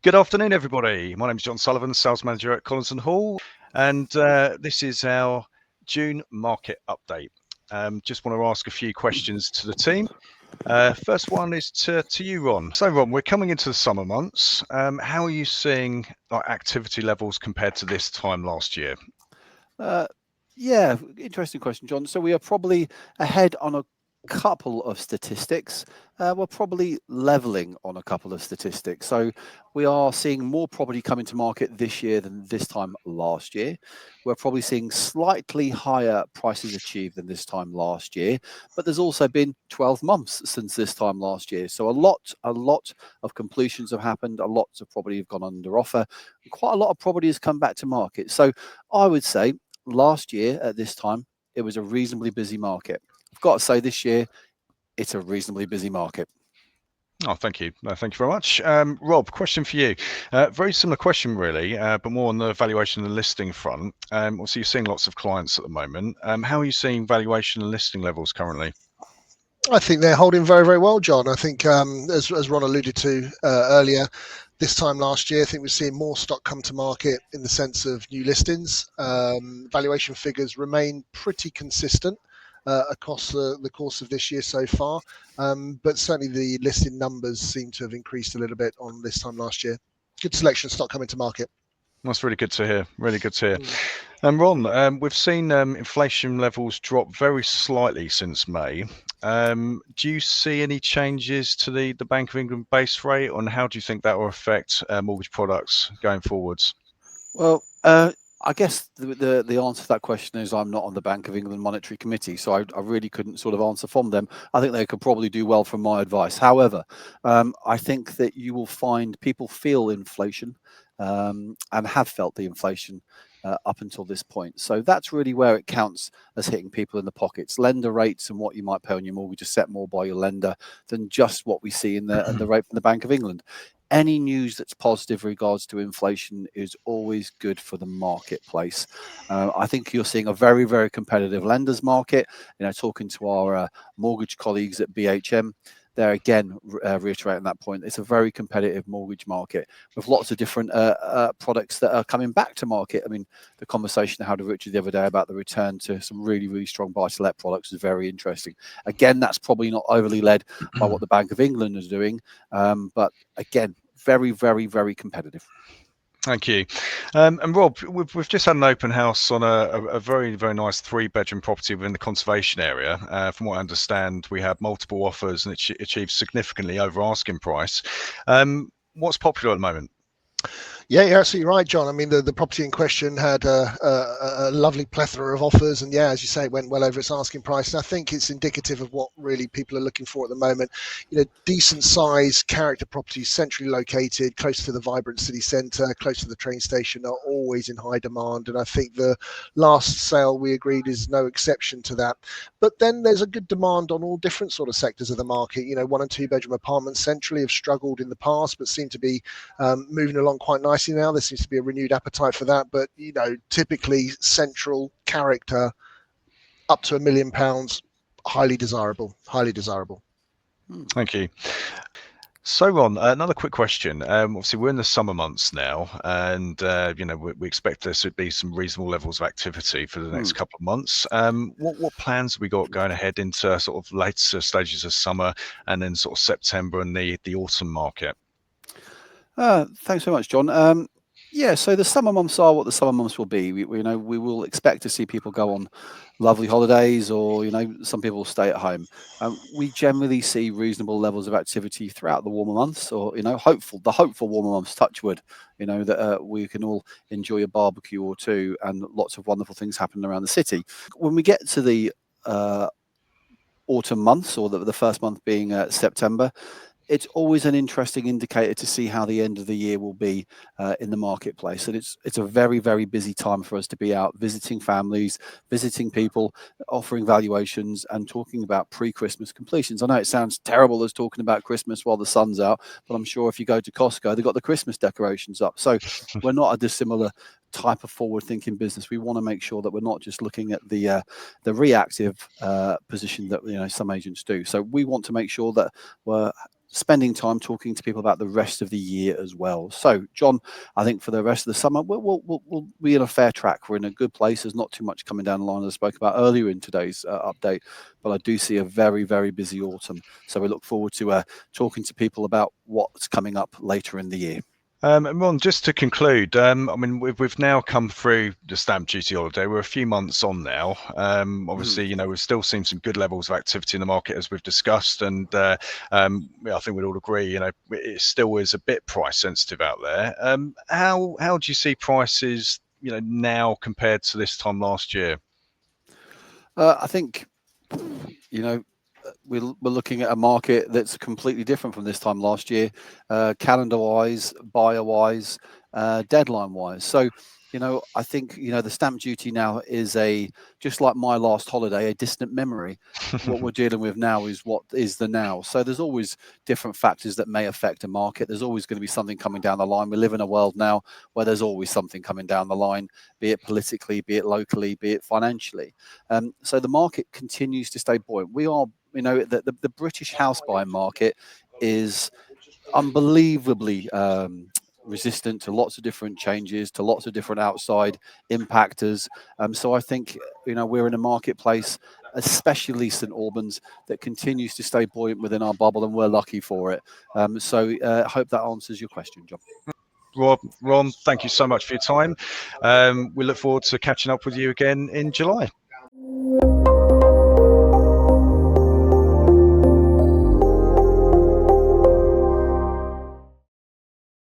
Good afternoon, everybody. My name is John Sullivan, Sales Manager at Collinson Hall, and this is our June market update. Just want to ask a few questions to the team. First one is to you, Ron. So, Ron, we're coming into the summer months. How are you seeing activity levels compared to this time last year? Yeah, interesting question, John. So we are probably ahead on a couple of statistics. We're probably leveling on a couple of statistics. So we are seeing more property coming to market this year than this time last year. We're probably seeing slightly higher prices achieved than this time last year, but there's also been 12 months since this time last year. So a lot of completions have happened. A lot of property have gone under offer. Quite a lot of property has come back to market. So I would say last year at this time, it was a reasonably busy market. I've got to say this year, it's a reasonably busy market. Oh, thank you. Thank you very much. Rob, question for you. Very similar question, really, but more on the valuation and listing front. Obviously, you're seeing lots of clients at the moment. How are you seeing valuation and listing levels currently? I think they're holding very, very well, John. I think, as Ron alluded to earlier, this time last year, I think we're seeing more stock come to market in the sense of new listings. Valuation figures remain pretty consistent across the course of this year so far, but certainly the listing numbers seem to have increased a little bit on this time last year. Good selection of stock coming to market. That's really good to hear. Really good to hear. And Ron, we've seen inflation levels drop very slightly since May. Do you see any changes to the Bank of England base rate, and how do you think that will affect mortgage products going forwards? Well, I guess the answer to that question is I'm not on the Bank of England Monetary Committee, so I really couldn't sort of answer from them. I think they could probably do well from my advice. However, I think that you will find people feel inflation and have felt the inflation up until this point. So that's really where it counts as hitting people in the pockets. Lender rates and what you might pay on your mortgage is set more by your lender than just what we see in the rate from the Bank of England. Any news that's positive regards to inflation is always good for the marketplace. I think you're seeing a very, very competitive lenders market. Talking to our mortgage colleagues at BHM, they're again reiterating that point. It's a very competitive mortgage market with lots of different products that are coming back to market. I mean, the conversation I had with Richard the other day about the return to some really, really strong buy-to-let products is very interesting. Again, that's probably not overly led by what the Bank of England is doing, but again, very, very, very competitive. Thank you. And Rob, we've just had an open house on a very, very nice 3-bedroom property within the conservation area. From what I understand, we had multiple offers and it achieved significantly over asking price. What's popular at the moment? Yeah, you're absolutely right, John. I mean, the property in question had a lovely plethora of offers, and yeah, as you say, it went well over its asking price. And I think it's indicative of what really people are looking for at the moment. Decent size character properties, centrally located, close to the vibrant city centre, close to the train station, are always in high demand. And I think the last sale we agreed is no exception to that. But then there's a good demand on all different sort of sectors of the market. 1 and 2 bedroom apartments centrally have struggled in the past, but seem to be moving along quite nicely now. There seems to be a renewed appetite for that, but typically central character up to £1 million, highly desirable. Thank you. So Ron, another quick question. Obviously we're in the summer months now, and we expect there to be some reasonable levels of activity for the next couple of months. What plans have we got going ahead into sort of later stages of summer and then sort of September and the autumn market? Thanks so much, John. So the summer months are what the summer months will be. We will expect to see people go on lovely holidays, or some people will stay at home. We generally see reasonable levels of activity throughout the warmer months, or hopeful warmer months. Touch wood, that we can all enjoy a barbecue or two, and lots of wonderful things happening around the city. When we get to the autumn months, or the first month being September, it's always an interesting indicator to see how the end of the year will be in the marketplace. And it's a very, very busy time for us to be out visiting families, visiting people, offering valuations and talking about pre-Christmas completions. I know it sounds terrible as talking about Christmas while the sun's out, but I'm sure if you go to Costco, they've got the Christmas decorations up. So we're not a dissimilar type of forward-thinking business. We want to make sure that we're not just looking at the reactive position that some agents do. So we want to make sure that we're spending time talking to people about the rest of the year as well. So, John, I think for the rest of the summer, we'll be in a fair track. We're in a good place. There's not too much coming down the line, as I spoke about earlier in today's update, but I do see a very, very busy autumn. So we look forward to talking to people about what's coming up later in the year. Ron, just to conclude, I mean, we've now come through the stamp duty holiday. We're a few months on now. Obviously, you know, we've still seen some good levels of activity in the market as we've discussed, and I think we'd all agree, you know, it still is a bit price sensitive out there. How do you see prices, you know, now compared to this time last year? I think, you know, we're looking at a market that's completely different from this time last year, calendar-wise, buyer-wise, deadline-wise. So, you know, I think, you know, the stamp duty now is just like my last holiday, a distant memory. What we're dealing with now is what is the now. So there's always different factors that may affect a market. There's always going to be something coming down the line. We live in a world now where there's always something coming down the line, be it politically, be it locally, be it financially. So the market continues to stay buoyant. We are, you know, the British house buying market is unbelievably resistant to lots of different changes, to lots of different outside impactors. So I think, you know, we're in a marketplace, especially St Albans, that continues to stay buoyant within our bubble, and we're lucky for it. So I hope that answers your question, John. Ron, thank you so much for your time. We look forward to catching up with you again in July.